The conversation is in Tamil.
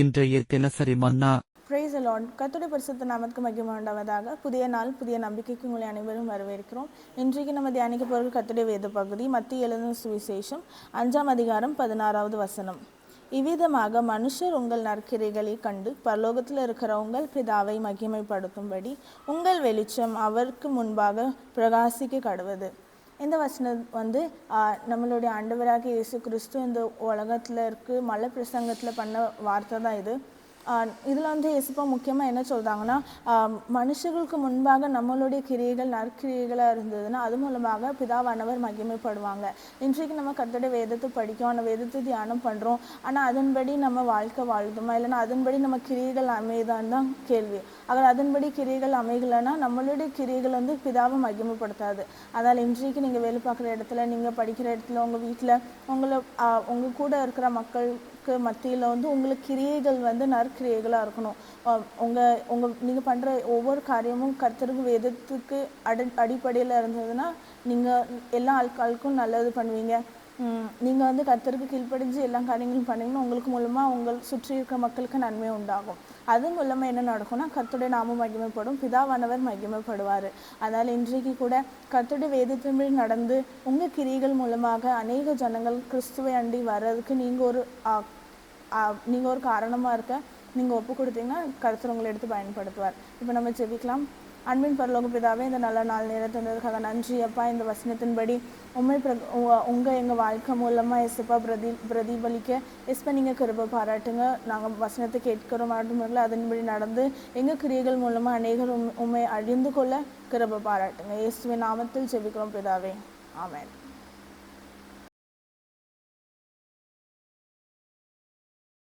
இன்றைய தினசரி மன்னா. Praise the Lord. கர்த்தருடைய பரிசுத்த நாமத்துக்கு மகிமை உண்டாவதாக. புதிய நாள், புதிய நம்பிக்கைக்கு உங்களை அனைவரும் வரவேற்கிறோம். இன்றைக்கு நம்ம தியானிக்க போகிற கர்த்தருடைய வேத பகுதி மத்திய எழுதின சுவிசேஷம் 5ஆம் அதிகாரம் 16வது வசனம். இவ்விதமாக மனுஷர் உங்கள் நற்கிரைகளை கண்டு பரலோகத்தில் இருக்கிற உங்கள் பிதாவை மகிமைப்படுத்தும்படி உங்கள் வெளிச்சம் அவருக்கு முன்பாக பிரகாசிக்க கடவது. இந்த வசனம் நம்மளுடைய ஆண்டவராக இயேசு கிறிஸ்து இந்த உலகத்தில் மலை பிரசங்கத்தில் பண்ண வார்த்தை தான் இது. இதில் இயேசுப்பா முக்கியமாக என்ன சொல்கிறாங்கன்னா, மனுஷர்களுக்கு முன்பாக நம்மளுடைய கிரியைகள் நற்கிரியைகளாக இருந்ததுன்னா அது மூலமாக பிதாவானவர் மகிமைப்படுவாங்க. இன்றைக்கு நம்ம கர்த்தருடைய வேதத்தை படிக்கிறோம், அந்த வேதத்தை தியானம் பண்ணுறோம், ஆனால் அதன்படி நம்ம வாழ்க்கை வாழ்ந்தோமா இல்லைன்னா அதன்படி நம்ம கிரியைகள் அமைதான் தான் கேள்வி. அவர் அதன்படி கிரியைகள் அமைகலைன்னா நம்மளுடைய கிரியைகள் பிதாவை மகிமைப்படுத்தாது. அதனால் இன்றைக்கு நீங்கள் வேலை பார்க்குற இடத்துல, நீங்கள் படிக்கிற இடத்துல, உங்கள் வீட்டில் உங்கள் கூட இருக்கிற மக்களுக்கு மத்தியில் உங்களுக்கு கிரியைகள் நற்கிரியைகளாக இருக்கணும். நீங்கள் பண்ணுற ஒவ்வொரு காரியமும் கர்த்தருக்கு வேதத்துக்கு அடிப்படையில் இருந்ததுன்னா நீங்கள் எல்லா ஆட்களுக்கும் நல்லது பண்ணுவீங்க. நீங்கள் கர்த்தருக்கு கீழ்ப்படிஞ்சு எல்லா காரியங்களும் பண்ணிங்கன்னா உங்களுக்கு மூலமாக உங்கள் சுற்றி இருக்கிற மக்களுக்கு நன்மை உண்டாகும். அது மூலமாக என்ன நடக்கும்னா கர்த்தருடைய நாமம் மகிமைப்படும், பிதாவானவர் மகிமைப்படுவார். அதனால் இன்றைக்கு கூட கர்த்தருடைய வேதத்தின்படி நடந்து உங்கள் கிரியைகள் மூலமாக அநேக ஜனங்கள் கிறிஸ்துவை அண்டி வர்றதுக்கு நீங்கள் ஒரு காரணமாக இருக்க நீங்கள் ஒப்பு கொடுத்தீங்கன்னா கர்த்தர் உங்களை எடுத்து பயன்படுத்துவார். இப்போ நம்ம ஜெபிக்கலாம். அன்பின் பரலோக பிதாவே, இந்த நல்ல நாள் நேரத்தை தந்ததுக்காக நன்றி அப்பா. இந்த வசனத்தின்படி எங்கள் வாழ்க்கை மூலமாக எஸ்ப்பா பிரதிபலிக்க எஸ்ப்பா நீங்கள் கிருபை பாராட்டுங்க. நாங்கள் வசனத்தை கேட்கிறோம், மட்டுமில்லை அதன்படி நடந்து எங்கள் கிரியைகள் மூலமாக அநேகர் உண்மை அறிந்து கொள்ள கிருபை பாராட்டுங்க. இயேசுவின் நாமத்தில் ஜெபிக்கிறோம் பிதாவே, ஆமென்.